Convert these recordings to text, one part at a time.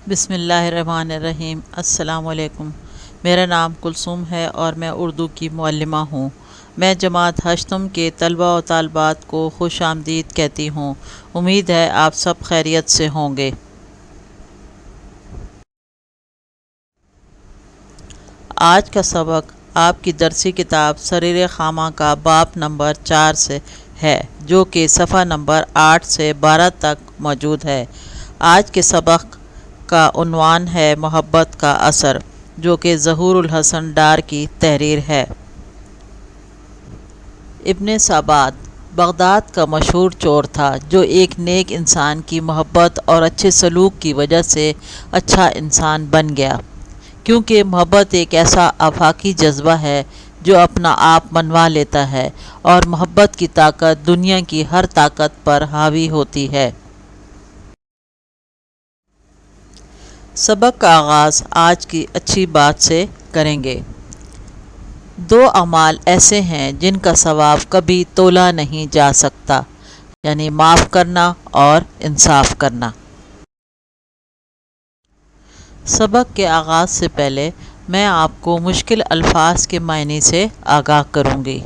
بسم اللہ الرحمن الرحیم۔ السلام علیکم۔ میرا نام کلثوم ہے اور میں اردو کی معلمہ ہوں۔ میں جماعت ہشتم کے طلباء و طالبات کو خوش آمدید کہتی ہوں۔ امید ہے آپ سب خیریت سے ہوں گے۔ آج کا سبق آپ کی درسی کتاب سریر خامہ کا باب نمبر 4 سے ہے، جو کہ صفحہ نمبر 8 سے 12 تک موجود ہے۔ آج کے سبق کا عنوان ہے محبت کا اثر، جو کہ ظہور الحسن ڈار کی تحریر ہے۔ ابن سابات بغداد کا مشہور چور تھا، جو ایک نیک انسان کی محبت اور اچھے سلوک کی وجہ سے اچھا انسان بن گیا، کیونکہ محبت ایک ایسا آفاقی جذبہ ہے جو اپنا آپ منوا لیتا ہے، اور محبت کی طاقت دنیا کی ہر طاقت پر حاوی ہوتی ہے۔ سبق کا آغاز آج کی اچھی بات سے کریں گے۔ دو اعمال ایسے ہیں جن کا ثواب کبھی تولا نہیں جا سکتا، یعنی معاف کرنا اور انصاف کرنا۔ سبق کے آغاز سے پہلے میں آپ کو مشکل الفاظ کے معنی سے آگاہ کروں گی۔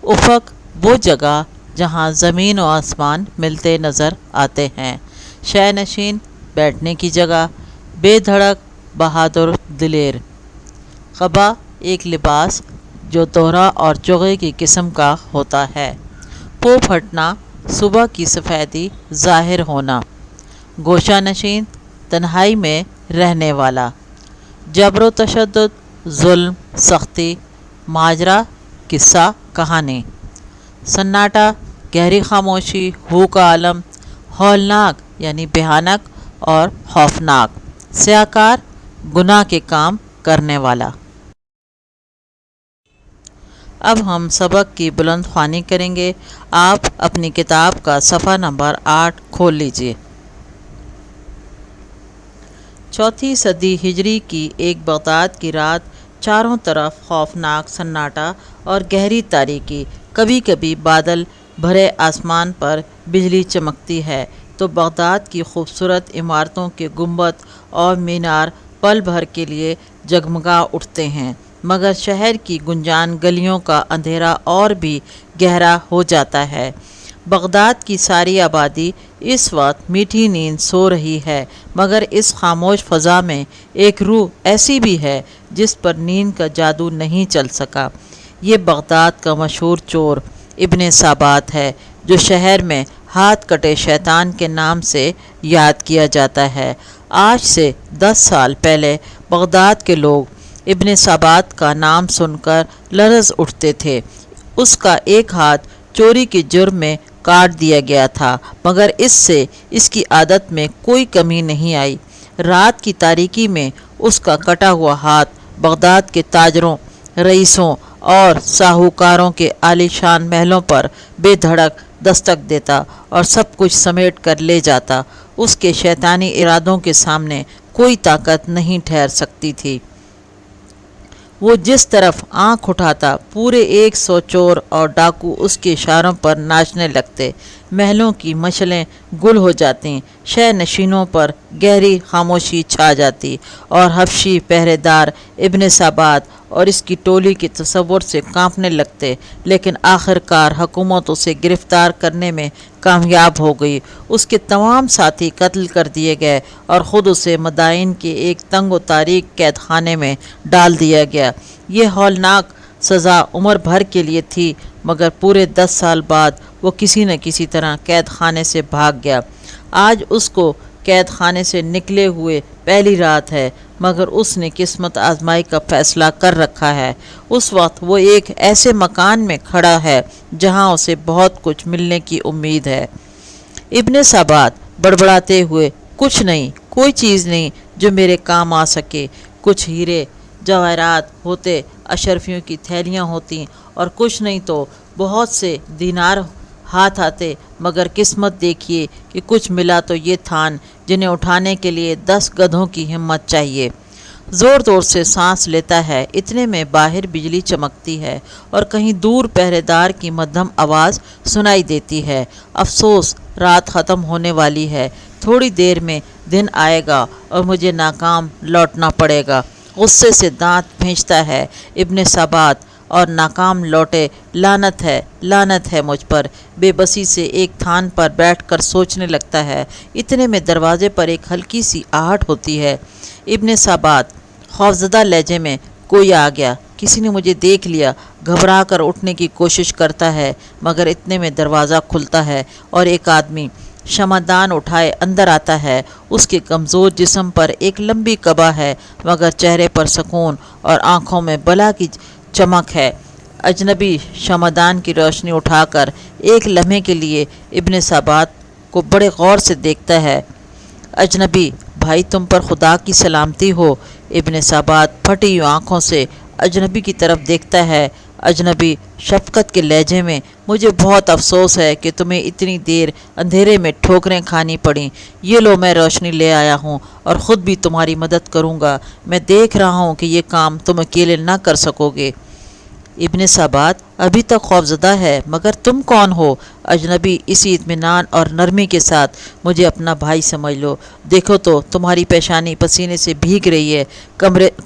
افق وہ جگہ جہاں زمین و آسمان ملتے نظر آتے ہیں۔ شے نشین بیٹھنے کی جگہ۔ بے دھڑک بہادر دلیر۔ قبا ایک لباس جو دوہرا اور چوغے کی قسم کا ہوتا ہے۔ پو پھٹنا صبح کی سفیدی ظاہر ہونا۔ گوشہ نشین تنہائی میں رہنے والا۔ جبر و تشدد ظلم سختی۔ ماجرا قصہ کہانی۔ سناٹا گہری خاموشی ہو کا عالم۔ ہولناک یعنی بھیانک اور خوفناک۔ سیاکار گناہ کے کام کرنے والا۔ اب ہم سبق کی بلند خوانی کریں گے۔ آپ اپنی کتاب کا صفحہ نمبر 8 کھول لیجئے۔ 4 صدی ہجری کی ایک بغداد کی رات، چاروں طرف خوفناک سناٹا اور گہری تاریکی۔ کبھی کبھی بادل بھرے آسمان پر بجلی چمکتی ہے تو بغداد کی خوبصورت عمارتوں کے گنبد اور مینار پل بھر کے لیے جگمگا اٹھتے ہیں، مگر شہر کی گنجان گلیوں کا اندھیرا اور بھی گہرا ہو جاتا ہے۔ بغداد کی ساری آبادی اس وقت میٹھی نیند سو رہی ہے، مگر اس خاموش فضا میں ایک روح ایسی بھی ہے جس پر نیند کا جادو نہیں چل سکا۔ یہ بغداد کا مشہور چور ابن سابات ہے، جو شہر میں ہاتھ کٹے شیطان کے نام سے یاد کیا جاتا ہے۔ آج سے 10 سال پہلے بغداد کے لوگ ابن سابات کا نام سن کر لرز اٹھتے تھے۔ اس کا ایک ہاتھ چوری کے جرم میں کاٹ دیا گیا تھا، مگر اس سے اس کی عادت میں کوئی کمی نہیں آئی۔ رات کی تاریکی میں اس کا کٹا ہوا ہاتھ بغداد کے تاجروں، رئیسوں اور ساہوکاروں کے عالی شان محلوں پر بے دھڑک دستک دیتا اور سب کچھ سمیٹ کر لے جاتا۔ اس کے شیطانی ارادوں کے سامنے کوئی طاقت نہیں ٹھہر سکتی تھی۔ وہ جس طرف آنکھ اٹھاتا پورے 100 چور اور ڈاکو اس کے اشاروں پر ناچنے لگتے۔ محلوں کی مشعلیں گل ہو جاتی، شے نشینوں پر گہری خاموشی چھا جاتی، اور حبشی پہرے دار ابن سابات اور اس کی ٹولی کے تصور سے کانپنے لگتے، لیکن آخر کار حکومت اسے گرفتار کرنے میں کامیاب ہو گئی۔ اس کے تمام ساتھی قتل کر دیے گئے اور خود اسے مدائن کے ایک تنگ و تاریک قید خانے میں ڈال دیا گیا۔ یہ ہولناک سزا عمر بھر کے لیے تھی، مگر پورے 10 سال بعد وہ کسی نہ کسی طرح قید خانے سے بھاگ گیا۔ آج اس کو قید خانے سے نکلے ہوئے پہلی رات ہے، مگر اس نے قسمت آزمائی کا فیصلہ کر رکھا ہے۔ اس وقت وہ ایک ایسے مکان میں کھڑا ہے جہاں اسے بہت کچھ ملنے کی امید ہے۔ ابن سابات بڑبڑاتے ہوئے، کچھ نہیں، کوئی چیز نہیں جو میرے کام آ سکے۔ کچھ ہیرے جواہرات ہوتے، اشرفیوں کی تھیلیاں ہوتیں، اور کچھ نہیں تو بہت سے دینار ہاتھ آتے، مگر قسمت دیکھیے کہ کچھ ملا تو یہ تھان جنہیں اٹھانے کے لیے 10 گدھوں کی ہمت چاہیے۔ زور زور سے سانس لیتا ہے، اتنے میں باہر بجلی چمکتی ہے اور کہیں دور پہرے دار کی مدھم آواز سنائی دیتی ہے۔ افسوس، رات ختم ہونے والی ہے۔ تھوڑی دیر میں دن آئے گا اور مجھے ناکام لوٹنا پڑے گا۔ غصے سے دانت بھینچتا ہے ابن سبات اور ناکام لوٹے۔ لعنت ہے مجھ پر۔ بے بسی سے ایک تھان پر بیٹھ کر سوچنے لگتا ہے۔ اتنے میں دروازے پر ایک ہلکی سی آہٹ ہوتی ہے۔ ابن سبات خوفزدہ لہجے میں، کوئی آ گیا، کسی نے مجھے دیکھ لیا۔ گھبرا کر اٹھنے کی کوشش کرتا ہے مگر اتنے میں دروازہ کھلتا ہے اور ایک آدمی شمعدان اٹھائے اندر آتا ہے۔ اس کے کمزور جسم پر ایک لمبی قبا ہے مگر چہرے پر سکون اور آنکھوں میں بلا کی چمک ہے۔ اجنبی شمعدان کی روشنی اٹھا کر ایک لمحے کے لیے ابن سبات کو بڑے غور سے دیکھتا ہے۔ اجنبی: بھائی تم پر خدا کی سلامتی ہو۔ ابن سبات پھٹی ہوئی آنکھوں سے اجنبی کی طرف دیکھتا ہے۔ اجنبی شفقت کے لہجے میں، مجھے بہت افسوس ہے کہ تمہیں اتنی دیر اندھیرے میں ٹھوکریں کھانی پڑیں۔ یہ لو، میں روشنی لے آیا ہوں اور خود بھی تمہاری مدد کروں گا۔ میں دیکھ رہا ہوں کہ یہ کام تم اکیلے نہ کر سکو گے۔ ابن سبات ابھی تک خوفزدہ ہے، مگر تم کون ہو؟ اجنبی اسی اطمینان اور نرمی کے ساتھ، مجھے اپنا بھائی سمجھ لو۔ دیکھو تو تمہاری پیشانی پسینے سے بھیگ رہی ہے،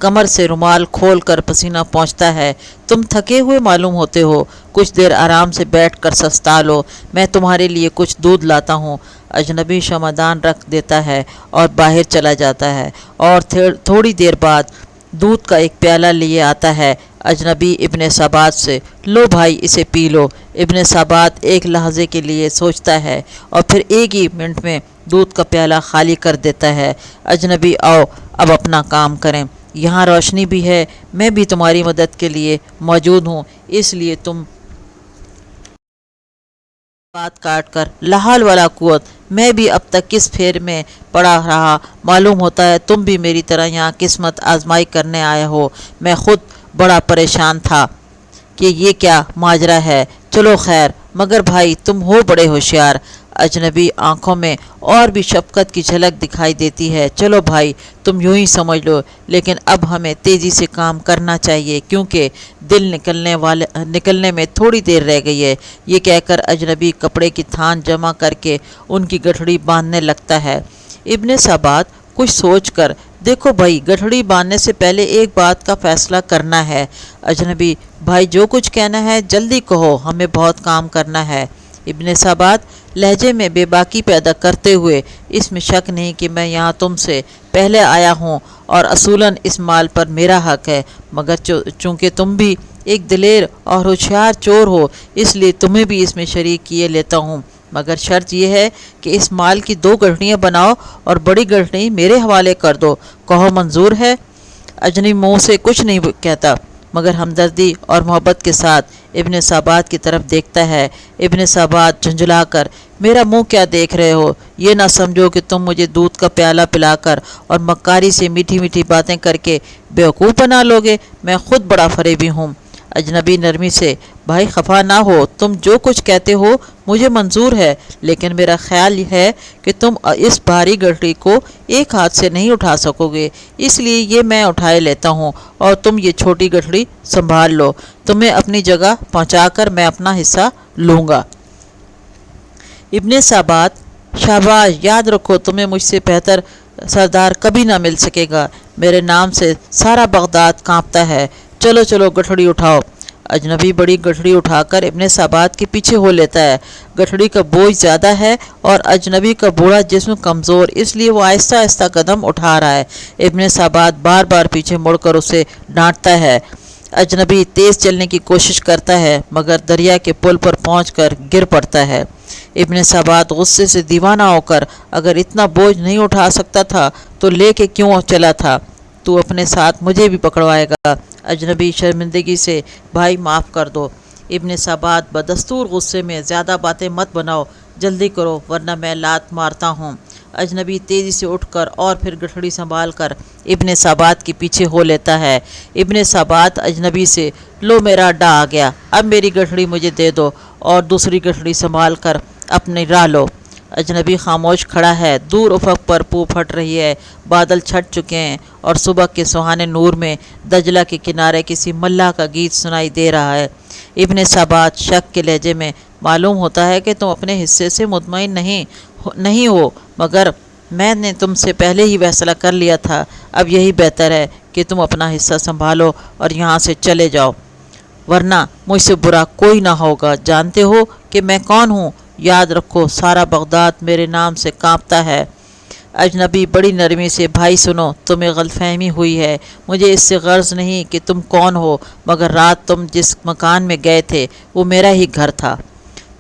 کمر سے رومال کھول کر پسینہ پہنچتا ہے۔ تم تھکے ہوئے معلوم ہوتے ہو، کچھ دیر آرام سے بیٹھ کر سستا لو، میں تمہارے لیے کچھ دودھ لاتا ہوں۔ اجنبی شمعدان رکھ دیتا ہے اور باہر چلا جاتا ہے اور تھوڑی دیر بعد دودھ کا ایک پیالہ لیے آتا ہے۔ اجنبی ابن سبات سے، لو بھائی اسے پی لو۔ ابن سبات ایک لحظے کے لیے سوچتا ہے اور پھر ایک ہی منٹ میں دودھ کا پیالہ خالی کر دیتا ہے۔ اجنبی: آؤ اب اپنا کام کریں، یہاں روشنی بھی ہے، میں بھی تمہاری مدد کے لیے موجود ہوں، اس لیے تم بات کاٹ کر لاحول والا قوت، میں بھی اب تک کس پھیر میں پڑا رہا، معلوم ہوتا ہے تم بھی میری طرح یہاں قسمت آزمائی کرنے آئے ہو۔ میں خود بڑا پریشان تھا کہ یہ کیا ماجرا ہے، چلو خیر، مگر بھائی تم ہو بڑے ہوشیار۔ اجنبی آنکھوں میں اور بھی شفقت کی جھلک دکھائی دیتی ہے۔ چلو بھائی تم یوں ہی سمجھ لو، لیکن اب ہمیں تیزی سے کام کرنا چاہیے کیونکہ دل نکلنے میں تھوڑی دیر رہ گئی ہے۔ یہ کہہ کر اجنبی کپڑے کی تھان جمع کر کے ان کی گٹھڑی باندھنے لگتا ہے۔ ابن سبات کچھ سوچ کر، دیکھو بھائی، گٹھڑی باندھنے سے پہلے ایک بات کا فیصلہ کرنا ہے۔ اجنبی: بھائی جو کچھ کہنا ہے جلدی کہو، ہمیں بہت کام کرنا ہے۔ ابن سبات لہجے میں بے باکی پیدا کرتے ہوئے، اس میں شک نہیں کہ میں یہاں تم سے پہلے آیا ہوں اور اصولاً اس مال پر میرا حق ہے، مگر چونکہ تم بھی ایک دلیر اور ہوشیار چور ہو، اس لیے تمہیں بھی اس میں شریک کیے لیتا ہوں، مگر شرط یہ ہے کہ اس مال کی 2 گٹھڑیاں بناؤ اور بڑی گٹھڑی میرے حوالے کر دو، کہو منظور ہے؟ اجنبی منہ سے کچھ نہیں کہتا مگر ہمدردی اور محبت کے ساتھ ابن سبات کی طرف دیکھتا ہے۔ ابن سبات جھنجھلا کر: میرا منہ کیا دیکھ رہے ہو؟ یہ نہ سمجھو کہ تم مجھے دودھ کا پیالہ پلا کر اور مکاری سے میٹھی میٹھی باتیں کر کے بیوقوف بنا لو گے، میں خود بڑا فریبی ہوں۔ اجنبی نرمی سے: بھائی خفا نہ ہو، تم جو کچھ کہتے ہو مجھے منظور ہے، لیکن میرا خیال ہے کہ تم اس بھاری گٹھڑی کو ایک ہاتھ سے نہیں اٹھا سکو گے، اس لیے یہ میں اٹھائے لیتا ہوں اور تم یہ چھوٹی گٹھڑی سنبھال لو، تمہیں اپنی جگہ پہنچا کر میں اپنا حصہ لوں گا۔ ابن سبات: شاباش، یاد رکھو تمہیں مجھ سے بہتر سردار کبھی نہ مل سکے گا، میرے نام سے سارا بغداد کانپتا ہے، چلو چلو گٹھڑی اٹھاؤ۔ اجنبی بڑی گٹھڑی اٹھا کر ابن سبات کے پیچھے ہو لیتا ہے۔ گٹھڑی کا بوجھ زیادہ ہے اور اجنبی کا بوڑھا جسم کمزور، اس لیے وہ آہستہ آہستہ قدم اٹھا رہا ہے۔ ابن سبات بار بار پیچھے مڑ کر اسے ڈانٹتا ہے۔ اجنبی تیز چلنے کی کوشش کرتا ہے مگر دریا کے پل پر پہنچ کر گر پڑتا ہے۔ ابن سبات غصے سے دیوانہ ہو کر، اگر اتنا بوجھ نہیں اٹھا سکتا تھا تو لے کے کیوں چلا تھا؟ تو اپنے ساتھ مجھے بھی پکڑوائے گا۔ اجنبی شرمندگی سے: بھائی معاف کر دو۔ ابن سبات بدستور غصے میں: زیادہ باتیں مت بناؤ، جلدی کرو ورنہ میں لات مارتا ہوں۔ اجنبی تیزی سے اٹھ کر اور پھر گٹھڑی سنبھال کر ابن سبات کے پیچھے ہو لیتا ہے۔ ابن سبات اجنبی سے: لو میرا اڈا آ گیا، اب میری گٹھڑی مجھے دے دو اور دوسری گٹھڑی سنبھال کر اپنی راہ لو۔ اجنبی خاموش کھڑا ہے، دور افق پر پو پھٹ رہی ہے، بادل چھٹ چکے ہیں اور صبح کے سہانے نور میں دجلہ کے کنارے کسی ملاح کا گیت سنائی دے رہا ہے۔ ابن سبات شک کے لہجے میں: معلوم ہوتا ہے کہ تم اپنے حصے سے مطمئن نہیں ہو، مگر میں نے تم سے پہلے ہی فیصلہ کر لیا تھا۔ اب یہی بہتر ہے کہ تم اپنا حصہ سنبھالو اور یہاں سے چلے جاؤ، ورنہ مجھ سے برا کوئی نہ ہوگا۔ جانتے ہو کہ میں کون ہوں؟ یاد رکھو سارا بغداد میرے نام سے کانپتا ہے۔ اجنبی بڑی نرمی سے: بھائی سنو، تمہیں غلط فہمی ہوئی ہے، مجھے اس سے غرض نہیں کہ تم کون ہو، مگر رات تم جس مکان میں گئے تھے وہ میرا ہی گھر تھا،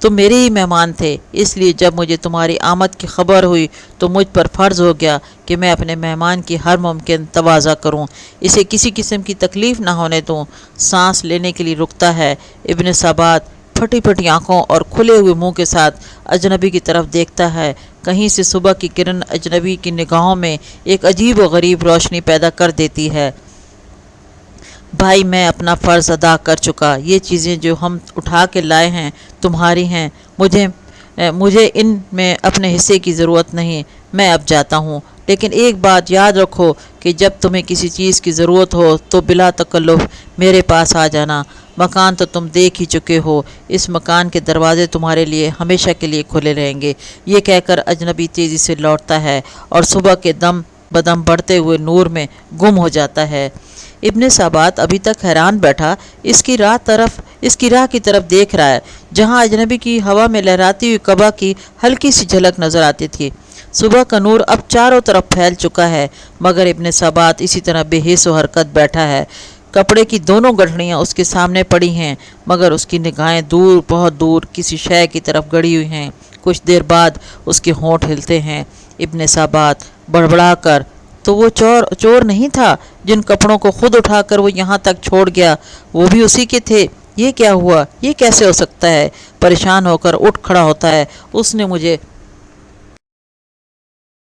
تم میرے ہی مہمان تھے، اس لیے جب مجھے تمہاری آمد کی خبر ہوئی تو مجھ پر فرض ہو گیا کہ میں اپنے مہمان کی ہر ممکن تواضع کروں، اسے کسی قسم کی تکلیف نہ ہونے دوں۔ سانس لینے کے لیے رکتا ہے۔ ابن ثابت پھٹی پھٹی آنکھوں اور کھلے ہوئے منہ کے ساتھ اجنبی کی طرف دیکھتا ہے۔ کہیں سے صبح کی کرن اجنبی کی نگاہوں میں ایک عجیب و غریب روشنی پیدا کر دیتی ہے۔ بھائی میں اپنا فرض ادا کر چکا، یہ چیزیں جو ہم اٹھا کے لائے ہیں تمہاری ہیں، مجھے ان میں اپنے حصے کی ضرورت نہیں، میں اب جاتا ہوں۔ لیکن ایک بات یاد رکھو کہ جب تمہیں کسی چیز کی ضرورت ہو تو بلا تکلف میرے پاس آ جانا۔ مکان تو تم دیکھ ہی چکے ہو، اس مکان کے دروازے تمہارے لیے ہمیشہ کے لیے کھلے رہیں گے۔ یہ کہہ کر اجنبی تیزی سے لوٹتا ہے اور صبح کے دم بدم بڑھتے ہوئے نور میں گم ہو جاتا ہے۔ ابن ثابت ابھی تک حیران بیٹھا اس کی راہ کی طرف دیکھ رہا ہے جہاں اجنبی کی ہوا میں لہراتی ہوئی قبا کی ہلکی سی جھلک نظر آتی تھی۔ صبح کا نور اب چاروں طرف پھیل چکا ہے، مگر ابن ثابت اسی طرح بے حس و حرکت بیٹھا ہے۔ کپڑے کی دونوں گٹھڑیاں اس کے سامنے پڑی ہیں، مگر اس کی نگاہیں دور، بہت دور کسی شے کی طرف گڑی ہوئی ہیں۔ کچھ دیر بعد اس کے ہونٹ ہلتے ہیں۔ ابن ثابت بڑبڑا کر: تو وہ چور نہیں تھا جن کپڑوں کو خود اٹھا کر وہ یہاں تک چھوڑ گیا، وہ بھی اسی کے تھے؟ یہ کیا ہوا؟ یہ کیسے ہو سکتا ہے؟ پریشان ہو کر اٹھ کھڑا ہوتا ہے۔ اس نے مجھے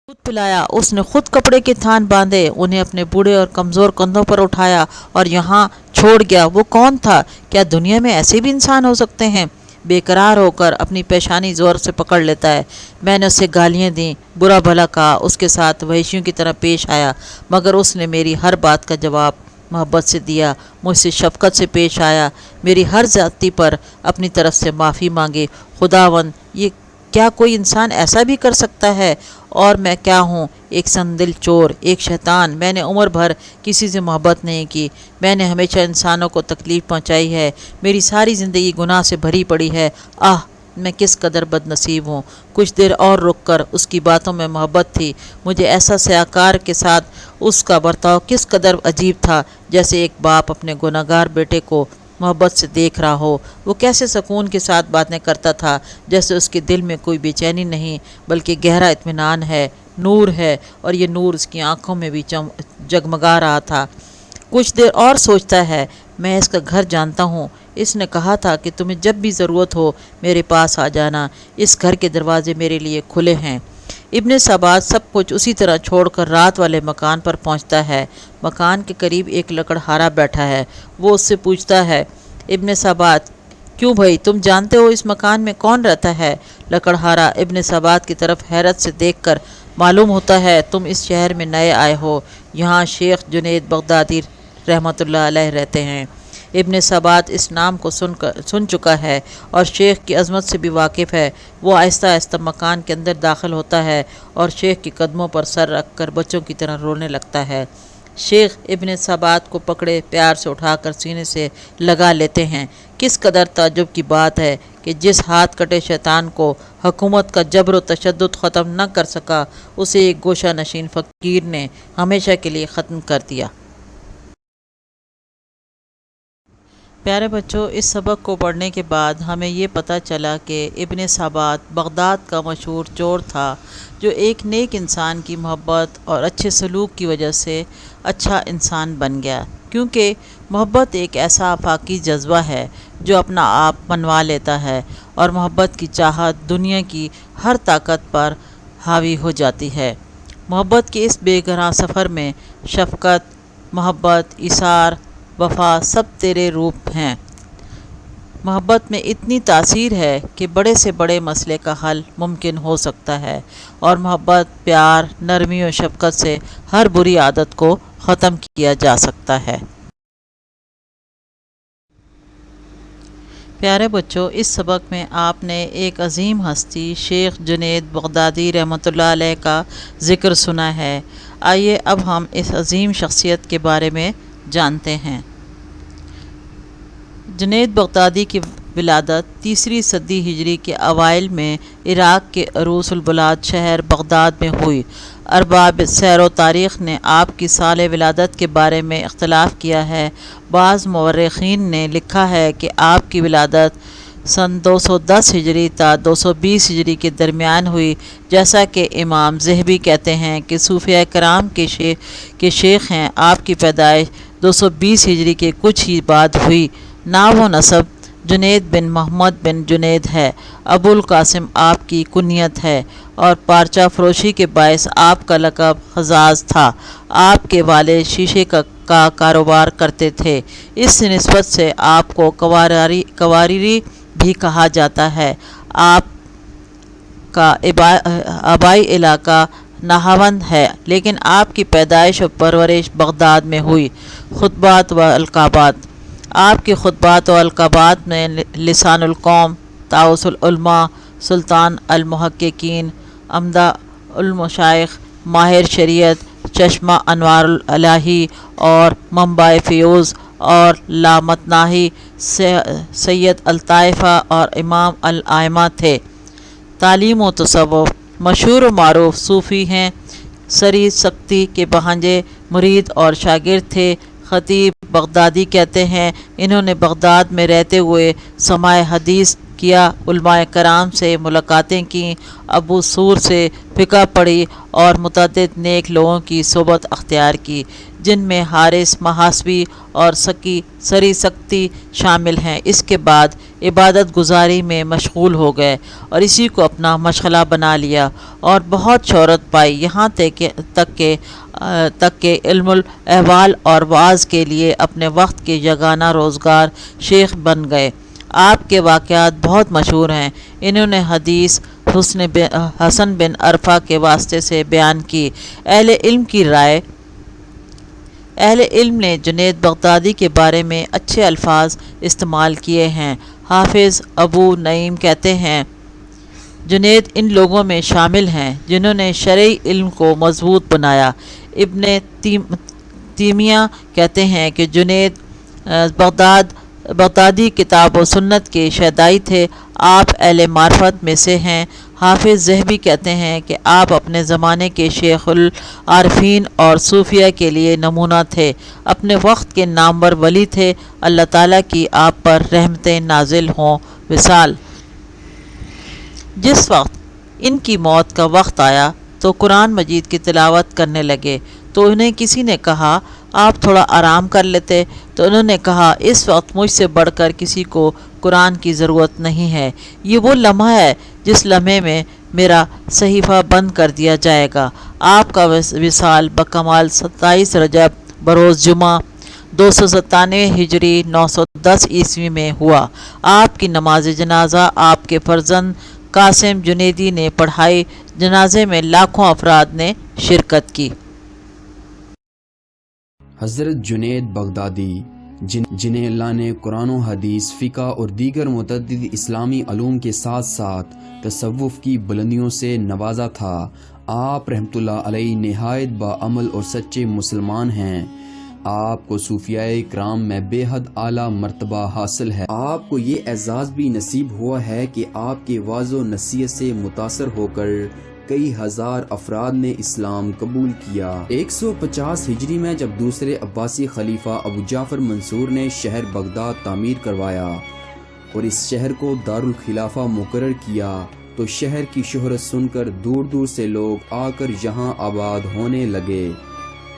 خود پلایا، اس نے خود کپڑے کے تھان باندھے، انہیں اپنے بوڑھے اور کمزور کندھوں پر اٹھایا اور یہاں چھوڑ گیا۔ وہ کون تھا؟ کیا دنیا میں ایسے بھی انسان ہو سکتے ہیں؟ بے قرار ہو کر اپنی پیشانی زور سے پکڑ لیتا ہے۔ میں نے اسے گالیاں دیں، برا بھلا کہا، اس کے ساتھ وحشیوں کی طرح پیش آیا، مگر اس نے میری ہر بات کا جواب محبت سے دیا، مجھ سے شفقت سے پیش آیا، میری ہر زیادتی پر اپنی طرف سے معافی مانگی۔ خداوند، یہ کیا کوئی انسان ایسا بھی کر سکتا ہے؟ اور میں کیا ہوں؟ ایک سندل چور، ایک شیطان۔ میں نے عمر بھر کسی سے محبت نہیں کی، میں نے ہمیشہ انسانوں کو تکلیف پہنچائی ہے، میری ساری زندگی گناہ سے بھری پڑی ہے۔ آہ، میں کس قدر بد نصیب ہوں۔ کچھ دیر اور رک کر اس کی باتوں میں محبت تھی، مجھے ایسا سیاکار کے ساتھ اس کا برتاؤ کس قدر عجیب تھا، جیسے ایک باپ اپنے گناہ گار بیٹے کو محبت سے دیکھ رہا ہو۔ وہ کیسے سکون کے ساتھ باتیں کرتا تھا، جیسے اس کے دل میں کوئی بے چینی نہیں بلکہ گہرا اطمینان ہے، نور ہے، اور یہ نور اس کی آنکھوں میں بھی جگمگا رہا تھا۔ کچھ دیر اور سوچتا ہے: میں اس کا گھر جانتا ہوں، اس نے کہا تھا کہ تمہیں جب بھی ضرورت ہو میرے پاس آ جانا، اس گھر کے دروازے میرے لیے کھلے ہیں۔ ابن ثابت سب کچھ اسی طرح چھوڑ کر رات والے مکان پر پہنچتا ہے۔ مکان کے قریب ایک لکڑہارا بیٹھا ہے۔ وہ اس سے پوچھتا ہے: ابن ثابت، کیوں بھائی، تم جانتے ہو اس مکان میں کون رہتا ہے؟ لکڑہارا ابن ثابت کی طرف حیرت سے دیکھ کر: معلوم ہوتا ہے تم اس شہر میں نئے آئے ہو، یہاں شیخ جنید بغدادی رحمۃ اللہ علیہ رہتے ہیں۔ ابن ثابت اس نام کو سن چکا ہے اور شیخ کی عظمت سے بھی واقف ہے۔ وہ آہستہ آہستہ مکان کے اندر داخل ہوتا ہے اور شیخ کے قدموں پر سر رکھ کر بچوں کی طرح رونے لگتا ہے۔ شیخ ابن ثابت کو پکڑے پیار سے اٹھا کر سینے سے لگا لیتے ہیں۔ کس قدر تعجب کی بات ہے کہ جس ہاتھ کٹے شیطان کو حکومت کا جبر و تشدد ختم نہ کر سکا، اسے ایک گوشہ نشین فقیر نے ہمیشہ کے لیے ختم کر دیا۔ پیارے بچوں، اس سبق کو پڑھنے کے بعد ہمیں یہ پتہ چلا کہ ابن ثابت بغداد کا مشہور چور تھا، جو ایک نیک انسان کی محبت اور اچھے سلوک کی وجہ سے اچھا انسان بن گیا، کیونکہ محبت ایک ایسا آفاقی جذبہ ہے جو اپنا آپ منوا لیتا ہے، اور محبت کی چاہت دنیا کی ہر طاقت پر حاوی ہو جاتی ہے۔ محبت کے اس بے گناہ سفر میں شفقت، محبت، ایثار، وفا سب تیرے روپ ہیں۔ محبت میں اتنی تاثیر ہے کہ بڑے سے بڑے مسئلے کا حل ممکن ہو سکتا ہے، اور محبت، پیار، نرمی و شفقت سے ہر بری عادت کو ختم کیا جا سکتا ہے۔ پیارے بچوں، اس سبق میں آپ نے ایک عظیم ہستی شیخ جنید بغدادی رحمۃ اللہ علیہ کا ذکر سنا ہے۔ آئیے اب ہم اس عظیم شخصیت کے بارے میں جانتے ہیں۔ جنید بغدادی کی ولادت تیسری صدی ہجری کے اوائل میں عراق کے عروس البلاد شہر بغداد میں ہوئی۔ ارباب سیر و تاریخ نے آپ کی سال ولادت کے بارے میں اختلاف کیا ہے۔ بعض مورخین نے لکھا ہے کہ آپ کی ولادت سن 210 ہجری تا 220 ہجری کے درمیان ہوئی، جیسا کہ امام ذہبی کہتے ہیں کہ صوفیہ کرام کے شیخ ہیں۔ آپ کی پیدائش 220 ہجری کے کچھ ہی بعد ہوئی۔ نام و نسب جنید بن محمد بن جنید ہے۔ ابو القاسم آپ کی کنیت ہے اور پارچہ فروشی کے باعث آپ کا لقب حزاز تھا۔ آپ کے والد شیشے کا کاروبار کرتے تھے، اس نسبت سے آپ کو قواریری بھی کہا جاتا ہے۔ آپ کا آبائی علاقہ نہاوند ہے، لیکن آپ کی پیدائش و پرورش بغداد میں ہوئی۔ خطبات و القابات۔ آپ کے خطبات و القابات میں لسان القوم، طاؤس العلماء، سلطان المحققین، عمدہ المشائخ، ماہر شریعت، چشمہ انوار الہی اور منبع فیوز اور لامتناہی، سید الطائفہ اور امام الائمہ تھے۔ تعلیم و تصوف۔ مشہور و معروف صوفی ہیں، سری سکتی کے بہنجے مرید اور شاگرد تھے۔ خطیب بغدادی کہتے ہیں، انہوں نے بغداد میں رہتے ہوئے سماع حدیث کیا، علماء کرام سے ملاقاتیں کیں، ابو سور سے فقہ پڑھی اور متعدد نیک لوگوں کی صحبت اختیار کی، جن میں حارث محاسبی اور سری سکتی شامل ہیں۔ اس کے بعد عبادت گزاری میں مشغول ہو گئے اور اسی کو اپنا مشغلہ بنا لیا اور بہت شہرت پائی، یہاں تک کہ علم الاحوال اور وعظ کے لیے اپنے وقت کے یگانہ روزگار شیخ بن گئے۔ آپ کے واقعات بہت مشہور ہیں۔ انہوں نے حدیث حسن بن عرفہ کے واسطے سے بیان کی۔ اہل علم کی رائے۔ اہل علم نے جنید بغدادی کے بارے میں اچھے الفاظ استعمال کیے ہیں۔ حافظ ابو نعیم کہتے ہیں، جنید ان لوگوں میں شامل ہیں جنہوں نے شرعی علم کو مضبوط بنایا۔ ابن تیمیہ کہتے ہیں کہ جنید بغدادی کتاب و سنت کے شیدائی تھے، آپ اہل معرفت میں سے ہیں۔ حافظ ذہبی کہتے ہیں کہ آپ اپنے زمانے کے شیخ العارفین اور صوفیہ کے لیے نمونہ تھے، اپنے وقت کے نامور ولی تھے، اللہ تعالیٰ کی آپ پر رحمتیں نازل ہوں۔ وصال۔ جس وقت ان کی موت کا وقت آیا تو قرآن مجید کی تلاوت کرنے لگے، تو انہیں کسی نے کہا آپ تھوڑا آرام کر لیتے، تو انہوں نے کہا اس وقت مجھ سے بڑھ کر کسی کو قرآن کی ضرورت نہیں ہے، یہ وہ لمحہ ہے جس لمحے میں میرا صحیفہ بند کر دیا جائے گا۔ آپ کا وصال بکمال 27 رجب بروز جمعہ 297 ہجری 910 عیسوی میں ہوا۔ آپ کی نماز جنازہ آپ کے فرزند قاسم جنیدی نے پڑھائی، جنازے میں لاکھوں افراد نے شرکت کی۔ حضرت جنید بغدادی جنہیں اللہ نے قرآن و حدیث، فقہ اور دیگر متعدد اسلامی علوم کے ساتھ ساتھ تصوف کی بلندیوں سے نوازا تھا، آپ رحمۃ اللہ علیہ نہایت باعمل اور سچے مسلمان ہیں۔ آپ کو صوفیاء کرام میں بے حد اعلیٰ مرتبہ حاصل ہے۔ آپ کو یہ اعزاز بھی نصیب ہوا ہے کہ آپ کے وعظ و نصیحت سے متاثر ہو کر کئی ہزار افراد نے اسلام قبول کیا۔ 150 ہجری میں جب دوسرے عباسی خلیفہ ابو جعفر منصور نے شہر بغداد تعمیر کروایا اور اس شہر کو دارالخلافہ مقرر کیا، تو شہر کی شہرت سن کر دور دور سے لوگ آ کر یہاں آباد ہونے لگے۔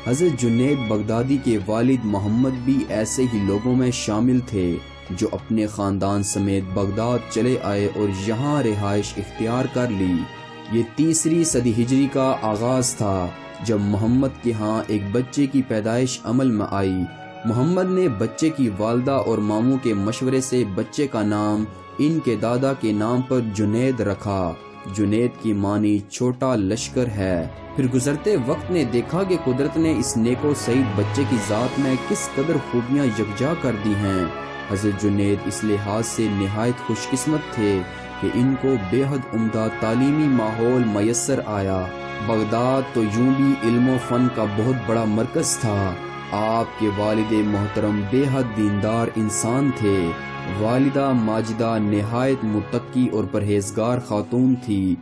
حضرت جنید بغدادی کے والد محمد بھی ایسے ہی لوگوں میں شامل تھے جو اپنے خاندان سمیت بغداد چلے آئے اور یہاں رہائش اختیار کر لی۔ یہ تیسری صدی ہجری کا آغاز تھا جب محمد کے ہاں ایک بچے کی پیدائش عمل میں آئی۔ محمد نے بچے کی والدہ اور ماموں کے مشورے سے بچے کا نام ان کے دادا کے نام پر جنید رکھا۔ جنید کی معنی چھوٹا لشکر ہے۔ پھر گزرتے وقت نے دیکھا کہ قدرت نے اس نیک و سعید بچے کی ذات میں کس قدر خوبیاں یکجا کر دی ہیں۔ حضرت جنید اس لحاظ سے نہایت خوش قسمت تھے کہ ان کو بے حد عمدہ تعلیمی ماحول میسر آیا۔ بغداد تو یوں بھی علم و فن کا بہت بڑا مرکز تھا۔ آپ کے والد محترم بے حد دیندار انسان تھے۔ والدہ ماجدہ نہایت متقی اور پرہیزگار خاتون تھی۔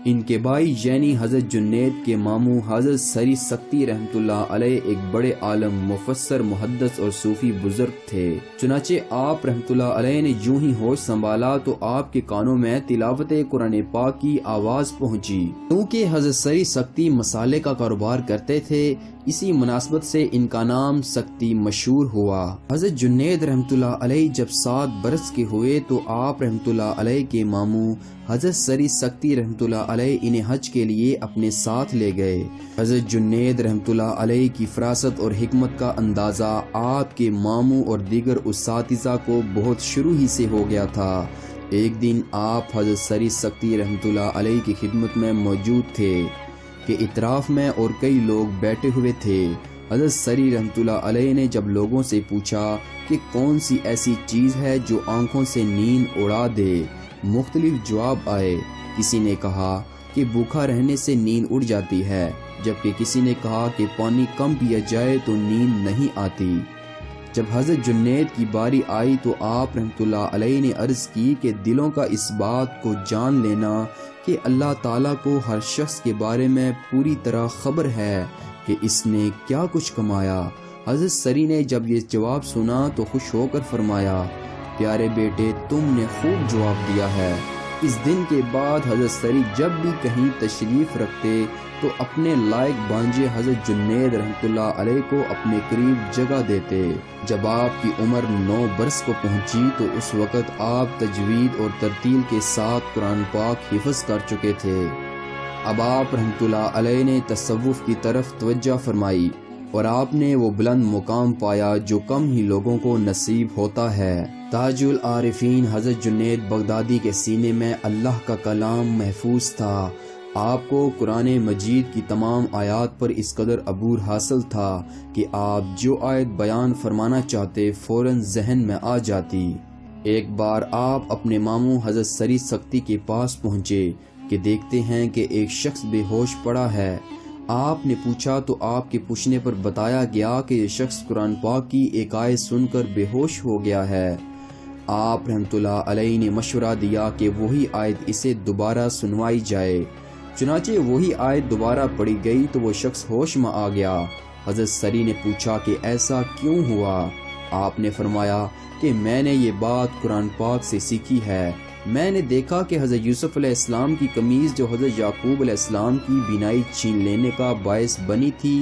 ان کے بھائی یعنی حضرت جنید کے ماموں حضرت سری سکتی رحمۃ اللہ علیہ ایک بڑے عالم، مفسر، محدث اور صوفی بزرگ تھے۔ چنانچہ آپ رحمۃ اللہ علیہ نے یوں ہی ہوش سنبھالا تو آپ کے کانوں میں تلاوت قرآن پاک کی آواز پہنچی۔ کیونکہ حضرت سری سکتی مسالے کا کاروبار کرتے تھے، اسی مناسبت سے ان کا نام سکتی مشہور ہوا۔ حضرت جنید رحمۃ اللہ علیہ جب 7 برس کے ہوئے تو آپ رحمۃ اللہ علیہ کے ماموں حضرت سری سکتی رحمۃ اللہ علیہ انہیں حج کے لیے اپنے ساتھ لے گئے۔ حضرت جنید رحمۃ اللہ علیہ کی فراست اور حکمت کا اندازہ آپ کے ماموں اور دیگر اساتذہ کو بہت شروع ہی سے ہو گیا تھا۔ ایک دن آپ حضرت سری سکتی رحمۃ اللہ علیہ کی خدمت میں موجود تھے کہ اطراف میں اور کئی لوگ بیٹھے ہوئے تھے۔ حضرت سری رحمۃ اللہ علیہ نے جب لوگوں سے پوچھا کہ کون سی ایسی چیز ہے جو آنکھوں سے نیند اڑا دے، مختلف جواب آئے۔ کسی نے کہا کہ بھوکا رہنے سے نیند اڑ جاتی ہے، جبکہ کسی نے کہا کہ پانی کم پیا جائے تو نیند نہیں آتی۔ جب حضرت جنید کی باری آئی تو آپ رحمۃ اللہ علیہ نے عرض کی کہ دلوں کا اس بات کو جان لینا کہ اللہ تعالیٰ کو ہر شخص کے بارے میں پوری طرح خبر ہے کہ اس نے کیا کچھ کمایا۔ حضرت سری نے جب یہ جواب سنا تو خوش ہو کر فرمایا، پیارے بیٹے تم نے خوب جواب دیا ہے۔ اس دن کے بعد حضرت سری جب بھی کہیں تشریف رکھتے تو اپنے لائق بانجے حضرت جنید رحمۃ اللہ علیہ کو اپنے قریب جگہ دیتے۔ جب آپ کی عمر 9 برس کو پہنچی تو اس وقت آپ تجوید اور ترتیل کے ساتھ قرآن پاک حفظ کر چکے تھے۔ اب آپ رحمۃ اللہ علیہ نے تصوف کی طرف توجہ فرمائی اور آپ نے وہ بلند مقام پایا جو کم ہی لوگوں کو نصیب ہوتا ہے۔ تاج العارفین حضرت جنید بغدادی کے سینے میں اللہ کا کلام محفوظ تھا۔ آپ کو قرآن مجید کی تمام آیات پر اس قدر عبور حاصل تھا کہ آپ جو آیت بیان فرمانا چاہتے فوراً ذہن میں آ جاتی۔ ایک بار آپ اپنے ماموں حضرت سری سکتی کے پاس پہنچے کہ دیکھتے ہیں کہ ایک شخص بے ہوش پڑا ہے۔ آپ نے پوچھا تو آپ کے پوچھنے پر بتایا گیا کہ یہ شخص قرآن پاک کی ایک آیت سن کر بے ہوش ہو گیا ہے۔ آپ رحمۃ اللہ علیہ نے مشورہ دیا کہ وہی آیت اسے دوبارہ سنوائی جائے۔ چنانچہ وہی آیت دوبارہ پڑھی گئی تو وہ شخص ہوش میں آ گیا۔ حضرت سری نے پوچھا کہ ایسا کیوں ہوا؟ آپ نے فرمایا کہ میں نے یہ بات قرآن پاک سے سیکھی ہے۔ میں نے دیکھا کہ حضرت یوسف علیہ السلام کی قمیض جو حضرت یعقوب علیہ السلام کی بینائی چھین لینے کا باعث بنی تھی،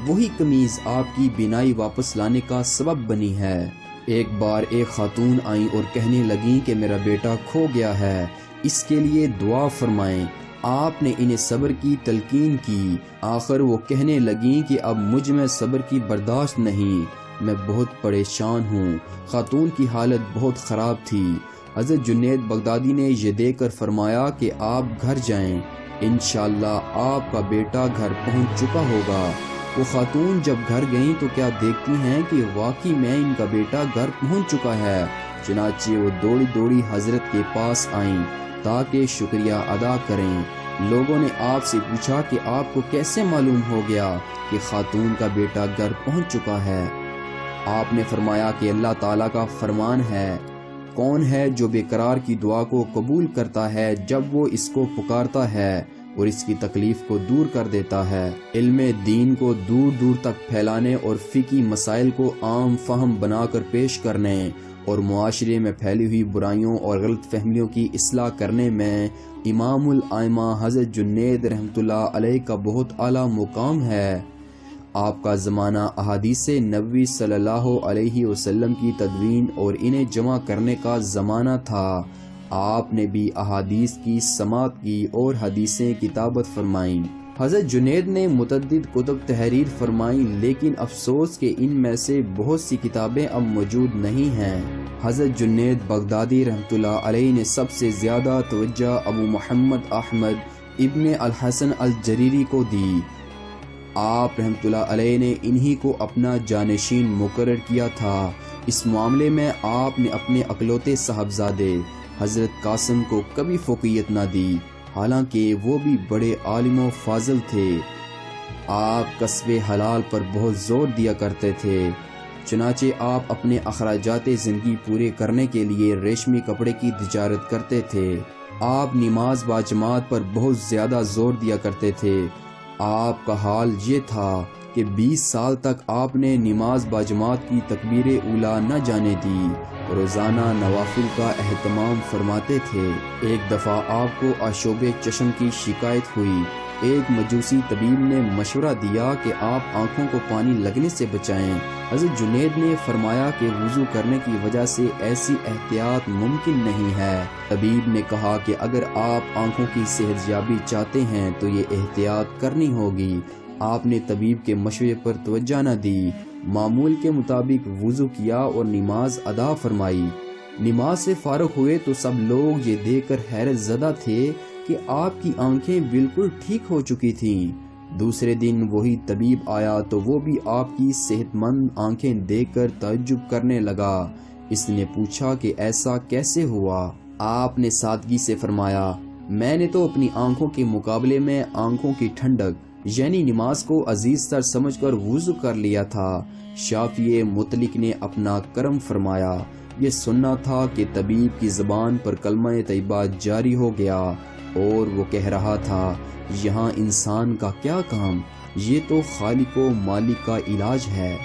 وہی قمیض آپ کی بینائی واپس لانے کا سبب بنی ہے۔ ایک بار ایک خاتون آئیں اور کہنے لگیں کہ میرا بیٹا کھو گیا ہے، اس کے لیے دعا فرمائیں۔ آپ نے انہیں صبر کی تلقین کی۔ آخر وہ کہنے لگیں کہ اب مجھ میں صبر کی برداشت نہیں، میں بہت پریشان ہوں۔ خاتون کی حالت بہت خراب تھی۔ حضرت جنید بغدادی نے یہ دیکھ کر فرمایا کہ آپ گھر جائیں، انشاءاللہ آپ کا بیٹا گھر پہنچ چکا ہوگا۔ وہ خاتون جب گھر گئیں تو کیا دیکھتی ہیں کہ واقعی میں ان کا بیٹا گھر پہنچ چکا ہے۔ چنانچہ وہ دوڑی دوڑی حضرت کے پاس آئیں تاکہ شکریہ ادا کریں۔ لوگوں نے آپ سے پوچھا کہ آپ کو کیسے معلوم ہو گیا کہ خاتون کا بیٹا گھر پہنچ چکا ہے؟ آپ نے فرمایا کہ اللہ تعالیٰ کا فرمان ہے، کون ہے جو بے قرار کی دعا کو قبول کرتا ہے جب وہ اس کو پکارتا ہے اور اس کی تکلیف کو دور کر دیتا ہے۔ علم دین کو دور دور تک پھیلانے اور فقہی مسائل کو عام فہم بنا کر پیش کرنے اور معاشرے میں پھیلی ہوئی برائیوں اور غلط فہمیوں کی اصلاح کرنے میں امام الائمہ حضرت جنید رحمۃ اللہ علیہ کا بہت اعلیٰ مقام ہے۔ آپ کا زمانہ احادیث نبوی صلی اللہ علیہ وسلم کی تدوین اور انہیں جمع کرنے کا زمانہ تھا۔ آپ نے بھی احادیث کی سماعت کی اور حدیثیں کتابت فرمائیں۔ حضرت جنید نے متعدد کتب تحریر فرمائی، لیکن افسوس کہ ان میں سے بہت سی کتابیں اب موجود نہیں ہیں۔ حضرت جنید بغدادی رحمۃ اللہ علیہ نے سب سے زیادہ توجہ ابو محمد احمد ابن الحسن الجریری کو دی۔ آپ رحمۃ اللہ علیہ نے انہی کو اپنا جانشین مقرر کیا تھا۔ اس معاملے میں آپ نے اپنے اکلوتے صاحبزادے حضرت قاسم کو کبھی فوقیت نہ دی، حالانکہ وہ بھی بڑے عالم و فاضل تھے۔ آپ کسب حلال پر بہت زور دیا کرتے تھے، چنانچہ آپ اپنے اخراجات زندگی پورے کرنے کے لیے ریشمی کپڑے کی تجارت کرتے تھے۔ آپ نماز باجماعت پر بہت زیادہ زور دیا کرتے تھے۔ آپ کا حال یہ تھا کہ 20 سال تک آپ نے نماز باجماعت کی تکبیر اولیٰ نہ جانے دی، روزانہ نوافل کا اہتمام فرماتے تھے۔ ایک دفعہ آپ کو آشوب چشم کی شکایت ہوئی۔ ایک مجوسی طبیب نے مشورہ دیا کہ آپ آنکھوں کو پانی لگنے سے بچائیں۔ حضرت جنید نے فرمایا کہ وضو کرنے کی وجہ سے ایسی احتیاط ممکن نہیں ہے۔ طبیب نے کہا کہ اگر آپ آنکھوں کی صحت یابی چاہتے ہیں تو یہ احتیاط کرنی ہوگی۔ آپ نے طبیب کے مشورے پر توجہ نہ دی، معمول کے مطابق وضو کیا اور نماز ادا فرمائی۔ نماز سے فارغ ہوئے تو سب لوگ یہ دیکھ کر حیرت زدہ تھے کہ آپ کی آنکھیں بالکل ٹھیک ہو چکی تھیں۔ دوسرے دن وہی طبیب آیا تو وہ بھی آپ کی صحت مند آنکھیں دیکھ کر تعجب کرنے لگا۔ اس نے پوچھا کہ ایسا کیسے ہوا؟ آپ نے سادگی سے فرمایا، میں نے تو اپنی آنکھوں کے مقابلے میں آنکھوں کی ٹھنڈک یعنی نماز کو عزیز تر سمجھ کر وضو کر لیا تھا۔ شافعی مطلق نے اپنا کرم فرمایا۔ یہ سننا تھا کہ طبیب کی زبان پر کلمہ طیبہ جاری ہو گیا اور وہ کہہ رہا تھا، یہاں انسان کا کیا کام، یہ تو خالق و مالک کا علاج ہے۔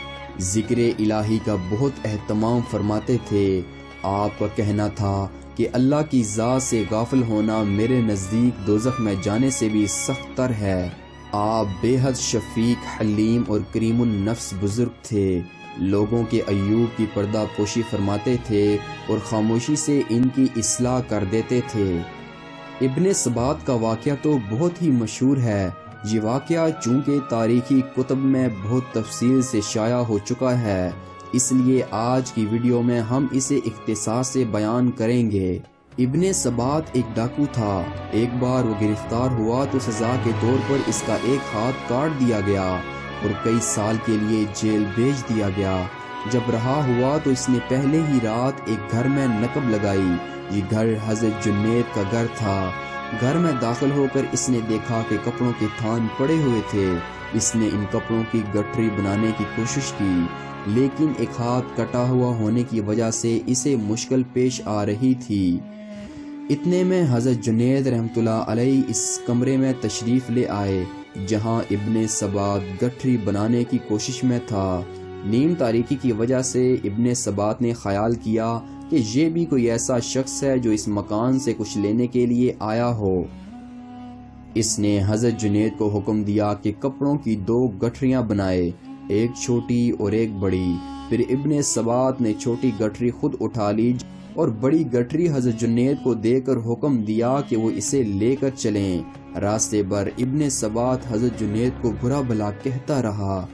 ذکر الہی کا بہت اہتمام فرماتے تھے۔ آپ کا کہنا تھا کہ اللہ کی ذات سے غافل ہونا میرے نزدیک دوزخ میں جانے سے بھی سخت تر ہے۔ آپ بے حد شفیق، حلیم اور کریم النفس بزرگ تھے۔ لوگوں کے عیوب کی پردہ پوشی فرماتے تھے اور خاموشی سے ان کی اصلاح کر دیتے تھے۔ ابن سبات کا واقعہ تو بہت ہی مشہور ہے۔ یہ واقعہ چونکہ تاریخی کتب میں بہت تفصیل سے شائع ہو چکا ہے، اس لیے آج کی ویڈیو میں ہم اسے اختصار سے بیان کریں گے۔ ابن سبات ایک ڈاکو تھا۔ ایک بار وہ گرفتار ہوا تو سزا کے طور پر اس کا ایک ہاتھ کاٹ دیا گیا اور کئی سال کے لیے جیل بھیج دیا گیا۔ جب رہا ہوا تو اس نے پہلے ہی رات ایک گھر میں نقب لگائی۔ یہ گھر حضرت جنید کا گھر تھا۔ گھر میں داخل ہو کر اس نے دیکھا کہ کپڑوں کے تھان پڑے ہوئے تھے۔ اس نے ان کپڑوں کی گٹھری بنانے کی کوشش کی، لیکن ایک ہاتھ کٹا ہوا ہونے کی وجہ سے اسے مشکل پیش آ رہی تھی۔ اتنے میں حضرت جنید رحمۃ اللہ علیہ اس کمرے میں تشریف لے آئے جہاں ابن سبات گٹھری بنانے کی کوشش میں تھا۔ نیم تاریکی کی وجہ سے ابن سبات نے خیال کیا کہ یہ بھی کوئی ایسا شخص ہے جو اس مکان سے کچھ لینے کے لیے آیا ہو۔ اس نے حضرت جنید کو حکم دیا کہ کپڑوں کی 2 گٹھریاں بنائے، ایک چھوٹی اور ایک بڑی۔ پھر ابن سبات نے چھوٹی گٹھری خود اٹھا لی اور بڑی گٹھری حضرت جنید کو دے کر حکم دیا کہ وہ اسے لے کر چلیں۔ راستے پر ابن سبات حضرت جنید کو برا بھلا کہتا رہا۔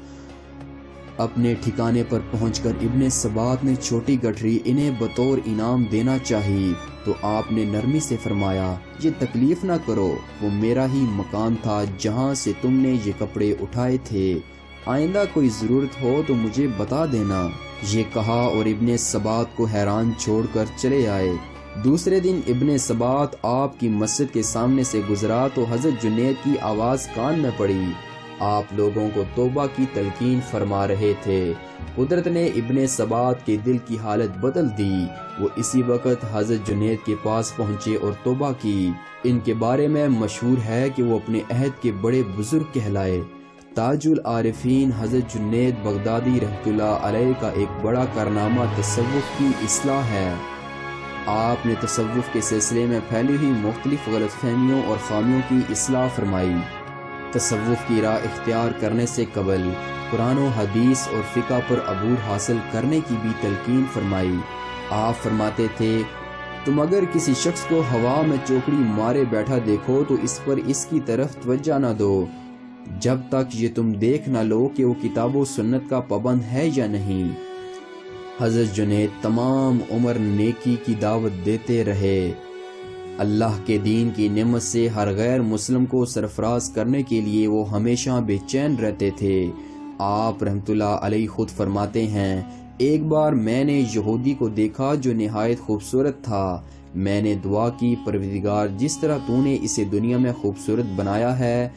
اپنے ٹھکانے پر پہنچ کر ابن سبات نے چھوٹی گٹھری انہیں بطور انعام دینا چاہی تو آپ نے نرمی سے فرمایا، یہ تکلیف نہ کرو، وہ میرا ہی مکان تھا جہاں سے تم نے یہ کپڑے اٹھائے تھے، آئندہ کوئی ضرورت ہو تو مجھے بتا دینا۔ یہ کہا اور ابن سبات کو حیران چھوڑ کر چلے آئے۔ دوسرے دن ابن سبات آپ کی مسجد کے سامنے سے گزرا تو حضرت جنید کی آواز کان میں پڑی۔ آپ لوگوں کو توبہ کی تلقین فرما رہے تھے۔ قدرت نے ابن سبات کے دل کی حالت بدل دی۔ وہ اسی وقت حضرت جنید کے پاس پہنچے اور توبہ کی۔ ان کے بارے میں مشہور ہے کہ وہ اپنے عہد کے بڑے بزرگ کہلائے۔ تاج العارفین حضرت جنید بغدادی رحمۃ اللہ علیہ کا ایک بڑا کارنامہ تصوف کی اصلاح ہے۔ آپ نے تصوف کے سلسلے میں پھیلی ہوئی مختلف غلط فہمیوں اور خامیوں کی اصلاح فرمائی۔ تصوف کی راہ اختیار کرنے سے قبل قرآن و حدیث اور فقہ پر عبور حاصل کرنے کی بھی تلقین فرمائی۔ آپ فرماتے تھے، تم اگر کسی شخص کو ہوا میں چوکڑی مارے بیٹھا دیکھو تو اس پر اس کی طرف توجہ نہ دو، جب تک یہ تم دیکھ نہ لو کہ وہ کتاب و سنت کا پابند ہے یا نہیں۔ حضرت جنید تمام عمر نیکی کی دعوت دیتے رہے۔ اللہ کے دین کی نعمت سے ہر غیر مسلم کو سرفراز کرنے کے لیے وہ ہمیشہ بے چین رہتے تھے۔ آپ رحمت اللہ علیہ خود فرماتے ہیں، ایک بار میں نے یہودی کو دیکھا جو نہایت خوبصورت تھا۔ میں نے دعا کی، پروردگار جس طرح تو نے اسے دنیا میں خوبصورت بنایا ہے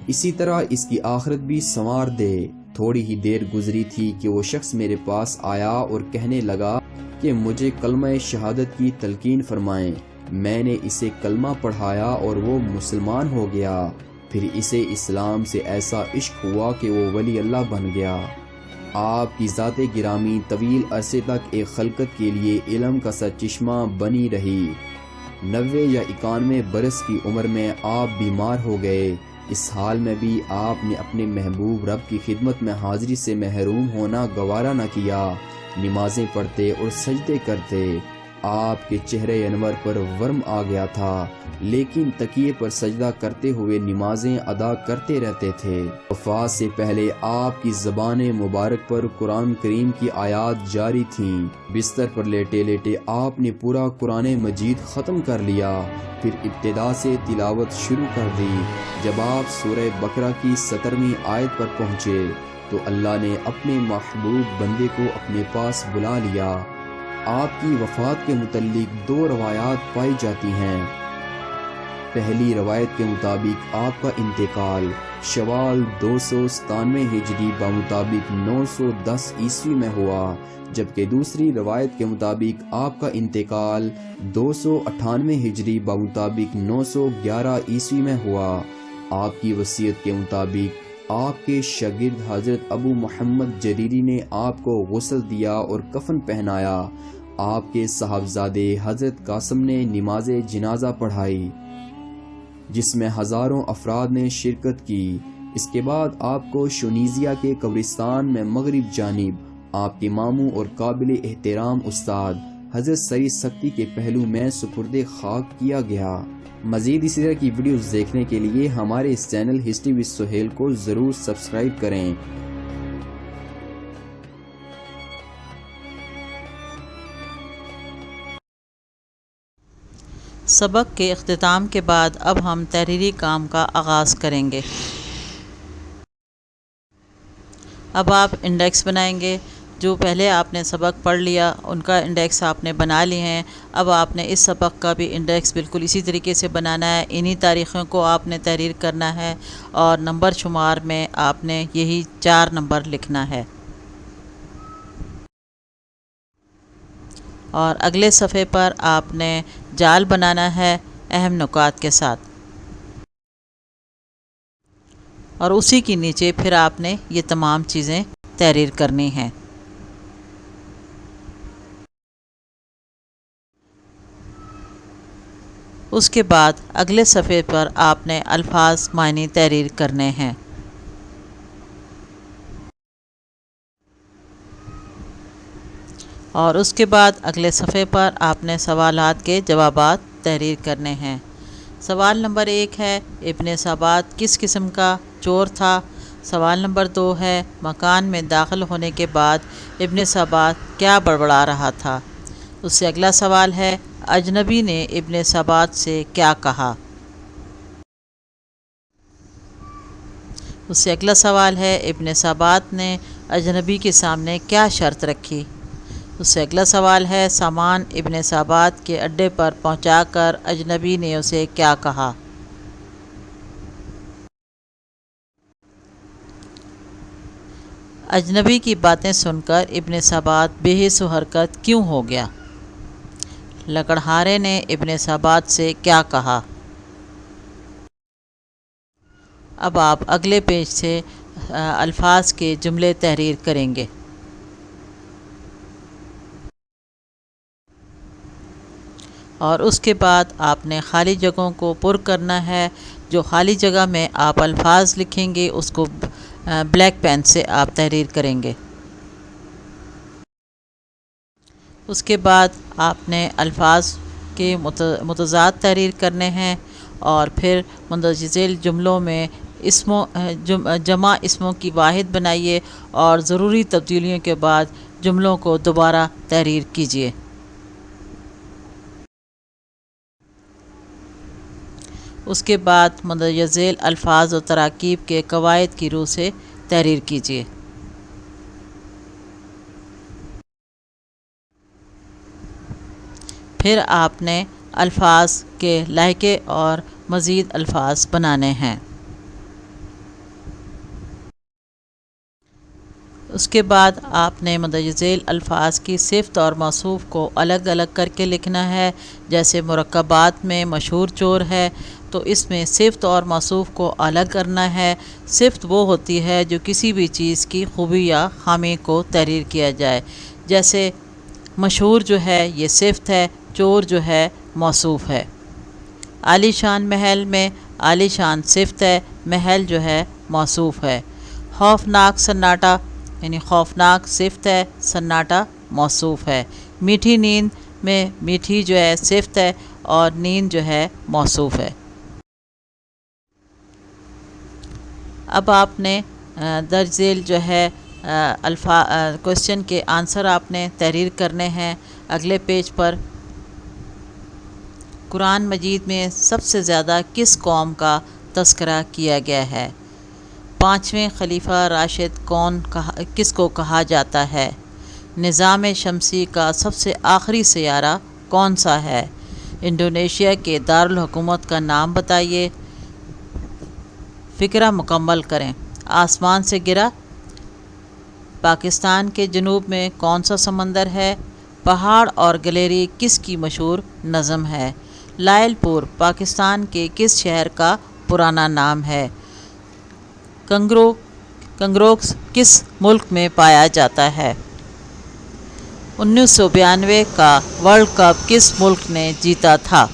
اسی طرح اس کی آخرت بھی سنوار دے۔ تھوڑی ہی دیر گزری تھی کہ وہ شخص میرے پاس آیا اور کہنے لگا کہ مجھے کلمہ شہادت کی تلقین فرمائیں۔ میں نے اسے کلمہ پڑھایا اور وہ مسلمان ہو گیا۔ پھر اسے اسلام سے ایسا عشق ہوا کہ وہ ولی اللہ بن گیا۔ آپ کی ذات گرامی طویل عرصے تک ایک خلقت کے لیے علم کا سرچشمہ بنی رہی۔ 90 یا 91 برس کی عمر میں آپ بیمار ہو گئے۔ اس حال میں بھی آپ نے اپنے محبوب رب کی خدمت میں حاضری سے محروم ہونا گوارا نہ کیا۔ نمازیں پڑھتے اور سجدے کرتے۔ آپ کے چہرے انور پر ورم آ گیا تھا، لیکن تکیے پر سجدہ کرتے ہوئے نمازیں ادا کرتے رہتے تھے۔ وفات سے پہلے آپ کی زبان مبارک پر قرآن کریم کی آیات جاری تھیں۔ بستر پر لیٹے لیٹے آپ نے پورا قرآن مجید ختم کر لیا، پھر ابتدا سے تلاوت شروع کر دی۔ جب آپ سورہ بقرہ کی 17ویں آیت پر پہنچے تو اللہ نے اپنے محبوب بندے کو اپنے پاس بلا لیا۔ آپ کی وفات کے متعلق 2 روایات پائی جاتی ہیں۔ پہلی روایت کے مطابق آپ کا انتقال شوال 297 ہجری بمطابق 910 عیسوی میں ہوا، جبکہ دوسری روایت کے مطابق آپ کا انتقال 298 ہجری بمطابق 911 عیسوی میں ہوا۔ آپ کی وصیت کے مطابق آپ کے شاگرد حضرت ابو محمد جریری نے آپ کو غسل دیا اور کفن پہنایا۔ آپ کے صاحبزادے حضرت قاسم نے نماز جنازہ پڑھائی جس میں ہزاروں افراد نے شرکت کی۔ اس کے بعد آپ کو شونیزیا کے قبرستان میں مغرب جانب آپ کے ماموں اور قابل احترام استاد حضرت سری سکتی کے پہلو میں سپرد خاک کیا گیا۔ مزید اسی طرح کی ویڈیوز دیکھنے کے لیے ہمارے اس چینل ہسٹری وتھ سہیل کو ضرور سبسکرائب کریں۔ سبق کے اختتام کے بعد اب ہم تحریری کام کا آغاز کریں گے۔ اب آپ انڈیکس بنائیں گے۔ جو پہلے آپ نے سبق پڑھ لیا ان کا انڈیکس آپ نے بنا لیے ہیں۔ اب آپ نے اس سبق کا بھی انڈیکس بالکل اسی طریقے سے بنانا ہے۔ انہی تاریخوں کو آپ نے تحریر کرنا ہے اور نمبر شمار میں آپ نے یہی 4 نمبر لکھنا ہے۔ اور اگلے صفحے پر آپ نے جال بنانا ہے اہم نکات کے ساتھ، اور اسی کے نیچے پھر آپ نے یہ تمام چیزیں تحریر کرنی ہیں۔ اس کے بعد اگلے صفحے پر آپ نے الفاظ معنی تحریر کرنے ہیں۔ اور اس کے بعد اگلے صفحے پر آپ نے سوالات کے جوابات تحریر کرنے ہیں۔ سوال نمبر 1 ہے، ابن سبات کس قسم کا چور تھا؟ سوال نمبر 2 ہے، مکان میں داخل ہونے کے بعد ابن سبات کیا بڑبڑا رہا تھا؟ اس سے اگلا سوال ہے، اجنبی نے ابن سبات سے کیا کہا؟ اس سے اگلا سوال ہے، ابن سبات نے اجنبی کے سامنے کیا شرط رکھی؟ اس سے اگلا سوال ہے، سامان ابن سبات کے اڈے پر پہنچا کر اجنبی نے اسے کیا کہا؟ اجنبی کی باتیں سن کر ابن سبات بے حس و حرکت کیوں ہو گیا؟ لکڑہارے نے ابن سبات سے کیا کہا؟ اب آپ اگلے پیج سے الفاظ کے جملے تحریر کریں گے۔ اور اس کے بعد آپ نے خالی جگہوں کو پر کرنا ہے۔ جو خالی جگہ میں آپ الفاظ لکھیں گے اس کو بلیک پین سے آپ تحریر کریں گے۔ اس کے بعد آپ نے الفاظ کے متضاد تحریر کرنے ہیں اور پھر مندرجہ ذیل جملوں میں جمع اسموں کی واحد بنائیے اور ضروری تبدیلیوں کے بعد جملوں کو دوبارہ تحریر کیجیے۔ اس کے بعد مندرجہ ذیل الفاظ و تراکیب کے قواعد کی روح سے تحریر کیجیے۔ پھر آپ نے الفاظ کے لہجے اور مزید الفاظ بنانے ہیں۔ اس کے بعد آپ نے مندرجہ ذیل الفاظ کی صفت اور موصوف کو الگ الگ کر کے لکھنا ہے۔ جیسے مرکبات میں مشہور چور ہے تو اس میں صفت اور موصوف کو الگ کرنا ہے۔ صفت وہ ہوتی ہے جو کسی بھی چیز کی خوبی یا خامی کو تحریر کیا جائے، جیسے مشہور جو ہے یہ صفت ہے، چور جو ہے موصوف ہے۔ عالی شان محل میں عالی شان صفت ہے، محل جو ہے موصوف ہے۔ خوفناک سناٹا یعنی خوفناک صفت ہے، سناٹا موصوف ہے۔ میٹھی نیند میں میٹھی جو ہے صفت ہے اور نیند جو ہے موصوف ہے۔ اب آپ نے درج ذیل جو ہے کوشچن کے آنسر آپ نے تحریر کرنے ہیں۔ اگلے پیج پر قرآن مجید میں سب سے زیادہ کس قوم کا تذکرہ کیا گیا ہے؟ 5ویں خلیفہ راشد کس کو کہا جاتا ہے؟ نظام شمسی کا سب سے آخری سیارہ کون سا ہے؟ انڈونیشیا کے دارالحکومت کا نام بتائیے۔ فقرہ مکمل کریں۔ آسمان سے گرا، پاکستان کے جنوب میں کون سا سمندر ہے؟ پہاڑ اور گلیری کس کی مشہور نظم ہے؟ لائل پور پاکستان کے کس شہر کا پرانا نام ہے؟ کنگروکس کس ملک میں پایا جاتا ہے؟ 1992 کا ورلڈ کپ کس ملک نے جیتا تھا؟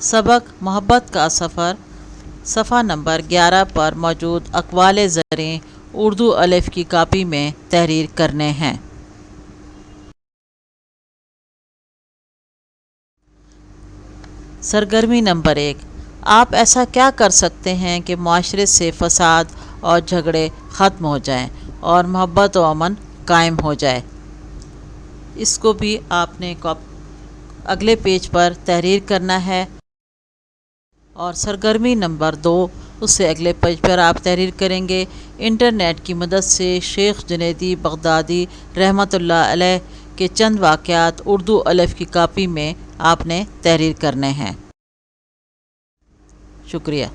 سبق محبت کا سفر صفحہ نمبر 11 پر موجود اقوال زریں اردو الف کی کاپی میں تحریر کرنے ہیں۔ سرگرمی نمبر 1، آپ ایسا کیا کر سکتے ہیں کہ معاشرے سے فساد اور جھگڑے ختم ہو جائیں اور محبت و امن قائم ہو جائے؟ اس کو بھی آپ نے اگلے پیج پر تحریر کرنا ہے۔ اور سرگرمی نمبر 2، اس سے اگلے پیج پر آپ تحریر کریں گے۔ انٹرنیٹ کی مدد سے شیخ جنیدی بغدادی رحمۃ اللہ علیہ کے چند واقعات اردو الف کی کاپی میں آپ نے تحریر کرنے ہیں۔ شکریہ۔